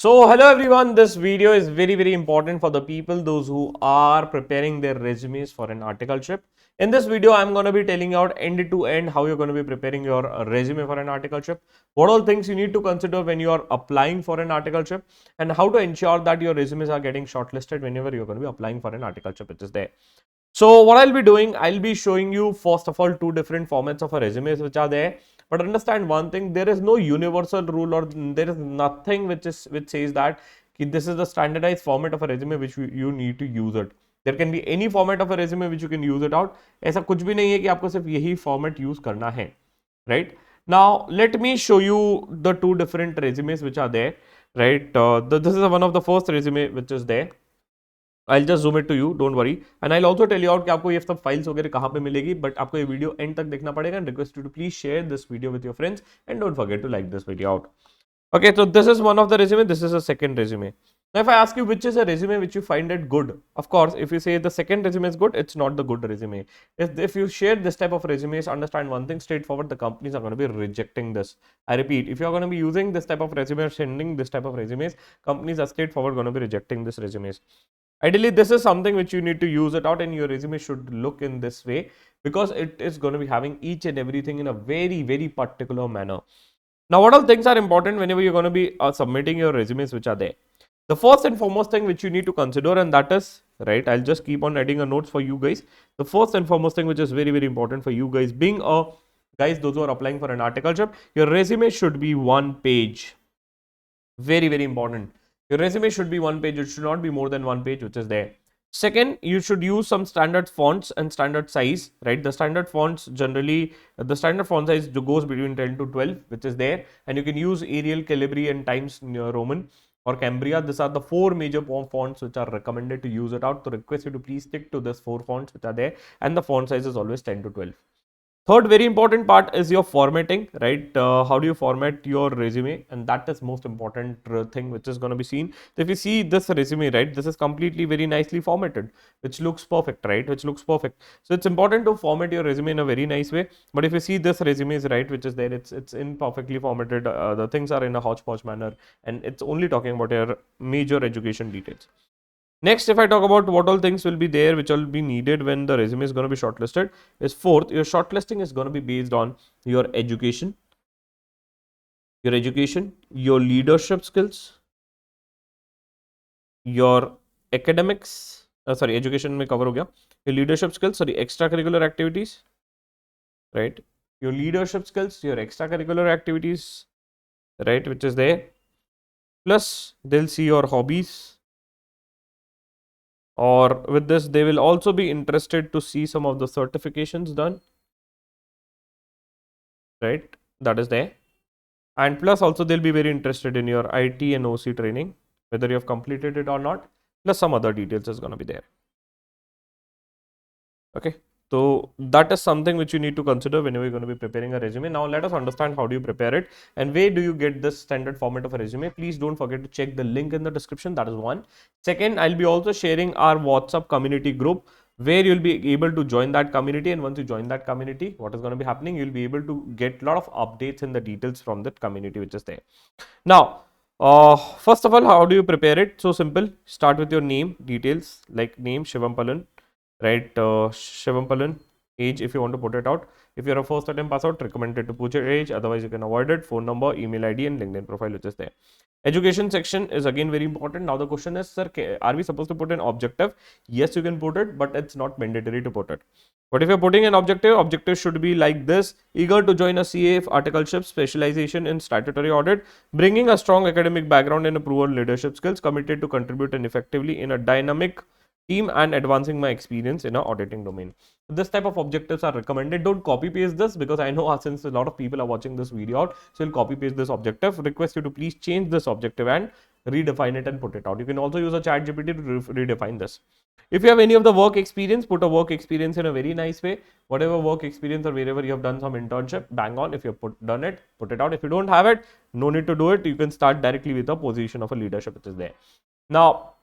So hello everyone, this video is very important for the people, those who are preparing their resumes for an articleship. In this video, I'm going to be telling you out end to end how you're going to be preparing your resume for an articleship, what all things you need to consider when you are applying for an articleship, and how to ensure that your resumes are getting shortlisted whenever you're going to be applying for an articleship which is there. So what I'll be doing, I'll be showing you first of all two different formats of a resumes which are there. But understand one thing, there is no universal rule or there is nothing which says that this is the standardized format of a resume which you need to use it. There can be any format of a resume which you can use it out. ऐसा कुछ भी नहीं है कि आपको सिर्फ यही format use करना है, right? Now let me show you the two different resumes which are there, right? This is one of the first resume which is there. I'll just zoom it to you, don't worry. And I'll also tell you out कि आपको ये सब files वगैरह कहाँ पे मिलेगी, but आपको ये वीडियो एंड तक देखना पड़ेगा and request you to please share this video with your friends and don't forget to like this video out. Okay, so this is one of the resume, this is a second resume. Now if I ask you which is a resume which you find it good, of course if you say the second resume is good, it's not the good resume. If you share this type of resumes, understand one thing straightforward, the companies are going to be rejecting this. I repeat, if you are going to be using this type of resume or sending this type of resumes, companies are straightforward going to be rejecting this resumes. Ideally, this is something which you need to use it out and your resume should look in this way because it is going to be having each and everything in a very particular manner. Now, what all things are important whenever you're going to be submitting your resumes which are there? The first and foremost thing which you need to consider, and that is, right, I'll just keep on adding a notes for you guys. The first and foremost thing which is very important for you guys, being a guys, those who are applying for an articleship, your resume should be one page. Very important. Your resume should be one page. It should not be more than one page, which is there. Second, you should use some standard fonts and standard size, right? The standard fonts generally, the standard font size goes between 10 to 12, which is there. And you can use Arial, Calibri and Times New Roman or Cambria. These are the four major fonts which are recommended to use it out. To request you to please stick to these four fonts which are there. And the font size is always 10 to 12. Third very important part is your formatting, right? How do you format your resume? And that is most important thing which is going to be seen. So if you see this resume, right, this is completely very nicely formatted, which looks perfect, right? Which looks perfect. So it's important to format your resume in a very nice way. But if you see this resume is right, which is there, it's imperfectly formatted. The things are in a hodgepodge manner, and it's only talking about your major education details. Next, if I talk about what all things will be there which will be needed when the resume is going to be shortlisted, is fourth, your shortlisting is going to be based on your education, your leadership skills, your academics, education mein cover ho gaya, your leadership skills, extracurricular activities, right? Your leadership skills, your extracurricular activities, right, which is there. Plus, they'll see your hobbies. Or with this, they will also be interested to see some of the certifications done, right? That is there. And plus also they'll be very interested in your IT and OC training, whether you have completed it or not, plus some other details is going to be there. Okay. So that is something which you need to consider whenever you're going to be preparing a resume. Now let us understand how do you prepare it and where do you get this standard format of a resume. Please don't forget to check the link in the description. That is one. Second, I'll be also sharing our WhatsApp community group where you'll be able to join that community. And once you join that community, what is going to be happening? You'll be able to get a lot of updates and the details from that community which is there. Now, first of all, how do you prepare it? So simple. Start with your name details like name Shivam Palan. Right, Shivam Palan, age if you want to put it out. If you're a first attempt pass out, recommended to put your age, otherwise you can avoid it. Phone number, email ID and LinkedIn profile which is there. Education section is again very important. Now the question is, sir, are we supposed to put an objective? Yes, you can put it, but it's not mandatory to put it. But if you're putting an objective should be like this: eager to join a CA articleship, specialization in statutory audit, bringing a strong academic background and a proven leadership skills, committed to contribute and effectively in a dynamic team and advancing my experience in a auditing domain. This type of objectives are recommended. Don't copy paste this because I know since a lot of people are watching this video out, so you'll copy paste this objective. Request you to please change this objective and redefine it and put it out. You can also use a chat GPT to redefine this. If you have any of the work experience, put a work experience in a very nice way. Whatever work experience or wherever you have done some internship, bang on. If you have done it, put it out. If you don't have it, no need to do it. You can start directly with a position of a leadership which is there. Now,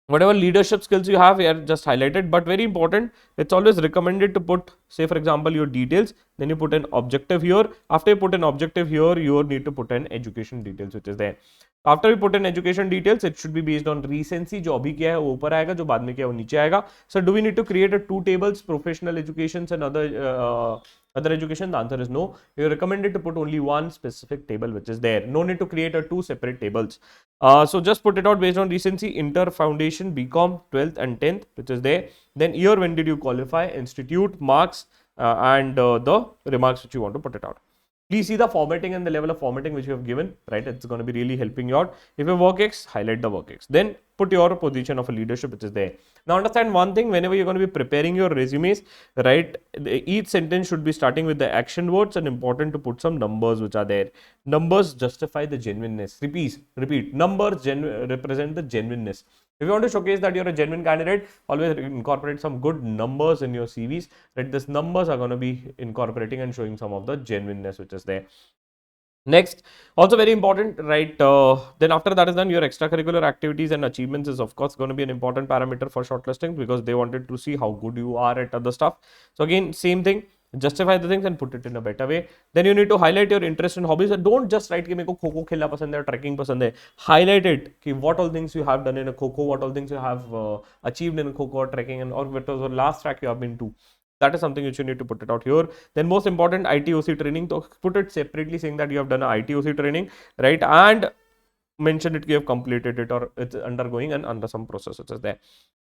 whatever leadership skills you have here just highlighted, but very important, it's always recommended to put, say for example, your details, then you put an objective here. After you put an objective here, you need to put an education details which is there. After we put in education details, it should be based on recency. जो अभी क्या है वो ऊपर आएगा, जो बाद में क्या है वो नीचे आएगा. So do we need to create a 2 tables, professional educations and other education? The answer is no. You are recommended to put only one specific table which is there. No need to create a 2 separate tables. So just put it out based on recency, Inter, Foundation, BCom, 12th and 10th, which is there. Then year, when did you qualify, institute, marks, and the remarks which you want to put it out. Please see the formatting and the level of formatting which you have given, right? It's going to be really helping you out. If you work X, highlight the work X. Then put your position of a leadership which is there. Now understand one thing, whenever you're going to be preparing your resumes, right? Each sentence should be starting with the action words, and important to put some numbers which are there. Numbers justify the genuineness. Repeat. Numbers represent the genuineness. If you want to showcase that you're a genuine candidate, always incorporate some good numbers in your CVs, right? These numbers are going to be incorporating and showing some of the genuineness which is there. Next, also very important, right? Then after that is done, your extracurricular activities and achievements is of course going to be an important parameter for shortlisting, because they wanted to see how good you are at other stuff. So again, same thing. Justify the things and put it in a better way. Then you need to highlight your interest and hobbies. Don't just write कि मेरे को खो-खो खेलना पसंद है, trekking पसंद है. Highlight it कि what all things you have done in a kho-kho, what all things you have achieved in a kho-kho or trekking, and or what was the last track you have been to. That is something which you need to put it out here. Then most important, ITOC training. So put it separately, saying that you have done a ITOC training, right? And mention it you have completed it, or it's undergoing and under some process which is there.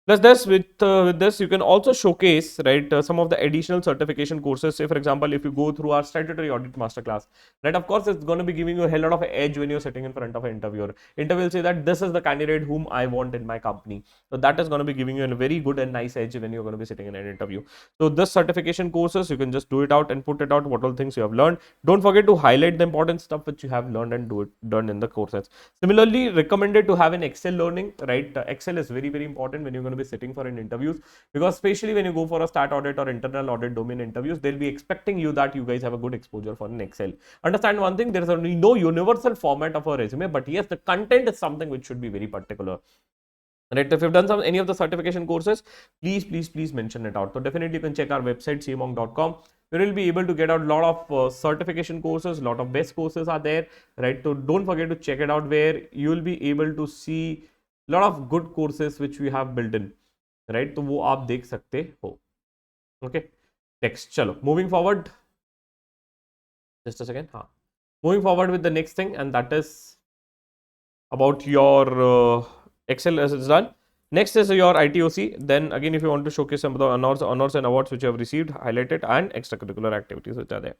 Plus this, with this, you can also showcase, right, some of the additional certification courses. Say, for example, if you go through our statutory audit masterclass, right, of course, it's going to be giving you a hell lot of edge when you're sitting in front of an interviewer. Interviewer will say that this is the candidate whom I want in my company. So that is going to be giving you a very good and nice edge when you're going to be sitting in an interview. So this certification courses, you can just do it out and put it out, what all things you have learned. Don't forget to highlight the important stuff which you have learned and do it done in the courses. Similarly, recommended to have an Excel learning, right? Excel is very, very important when you're going to be sitting for an interviews, because especially when you go for a stat audit or internal audit domain interviews, they'll be expecting you that you guys have a good exposure for an Excel. Understand one thing, there is only no universal format of a resume, but yes, the content is something which should be very particular. Right, if you've done any of the certification courses, please mention it out. So definitely you can check our website shivam.com. You will be able to get out a lot of certification courses, a lot of best courses are there, right? So don't forget to check it out, where you will be able to see a lot of good courses which we have built in, right? तो वो आप देख सकते हो. Okay, next, चलो, moving forward, just a second. हाँ, moving forward with the next thing, and that is about your Excel as it's done. Next is your ITOC. Then again, if you want to showcase some of the honors and awards which you have received, highlight it, and extracurricular activities which are there.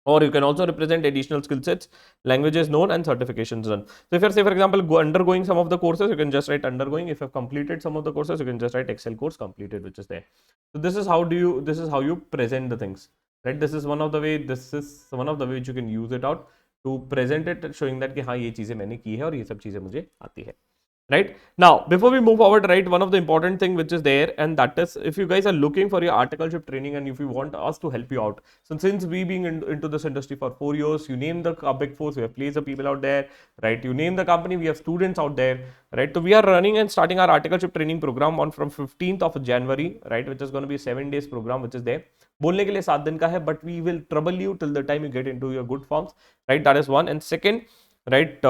Or you can also represent additional skill sets, languages known, and certifications done. So if you're, say, for example, undergoing some of the courses, you can just write undergoing. If you've completed some of the courses, you can just write Excel course completed, which is there. So this is how you present the things, right? This is one of the way which you can use it out to present it, showing that कि हाँ ये चीजें मैंने की है और ये सब चीजें मुझे आती है. Right now, before we move forward, right, one of the important thing which is there, and that is, if you guys are looking for your articleship training and if you want us to help you out, so since we being into this industry for 4 years, you name the big four, we have placed the people out there, right? You name the company, we have students out there, right? So we are running and starting our articleship training program on from 15th of January, right, which is going to be a 7 days program which is there. बोलने के लिए 7 दिन का है, but we will trouble you till the time you get into your good forms, right? That is one. And second, right,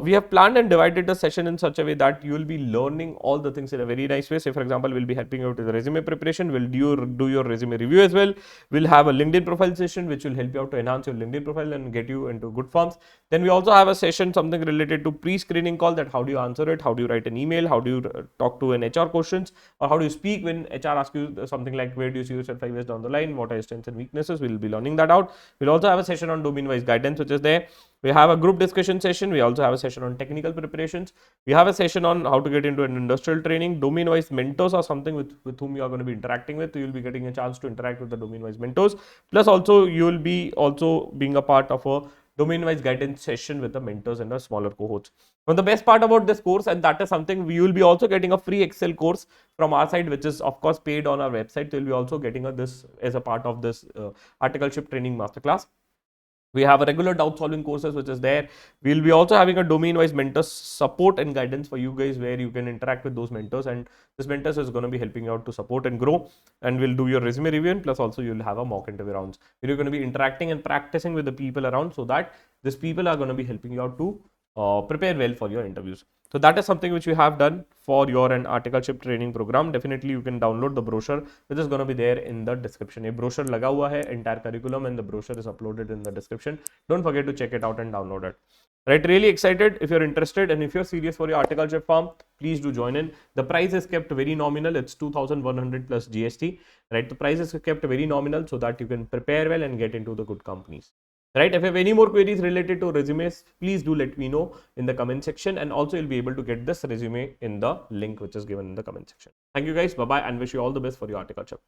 we have planned and divided the session in such a way that you will be learning all the things in a very nice way. Say, for example, we'll be helping you with the resume preparation. We'll do your resume review as well. We'll have a LinkedIn profile session which will help you out to enhance your LinkedIn profile and get you into good forms. Then we also have a session, something related to pre-screening call, that how do you answer it, how do you write an email, how do you talk to an HR questions, or how do you speak when HR asks you something like where do you see yourself 5 years down the line, what are your strengths and weaknesses. We'll be learning that out. We'll also have a session on domain-wise guidance which is there. We have a group discussion session. We also have a session on technical preparations. We have a session on how to get into an industrial training. Domain-wise mentors are something with whom you are going to be interacting with. So you'll be getting a chance to interact with the domain-wise mentors. Plus also, you'll be also being a part of a domain-wise guidance session with the mentors and the smaller cohorts. Now, the best part about this course, and that is something, we will be also getting a free Excel course from our side, which is of course paid on our website. So you'll be also getting this as a part of this Articleship Training Masterclass. We have a regular doubt solving courses which is there. We'll be also having a domain wise mentor support and guidance for you guys, where you can interact with those mentors, and this mentors is going to be helping you out to support and grow. And we'll do your resume review, and plus also you'll have a mock interview rounds where you're going to be interacting and practicing with the people around, so that these people are going to be helping you out to prepare well for your interviews. So that is something which we have done for your an articleship training program. Definitely you can download the brochure, which is going to be there in the description. A brochure laga hua hai, entire curriculum, and the brochure is uploaded in the description. Don't forget to check it out and download it. Right, really excited. If you're interested and if you're serious for your articleship farm, please do join in. The price is kept very nominal. It's 2,100 plus GST. Right, the price is kept very nominal so that you can prepare well and get into the good companies. Right, if you have any more queries related to resumes, please do let me know in the comment section, and also you'll be able to get this resume in the link which is given in the comment section. Thank you guys, bye bye, and wish you all the best for your articleship.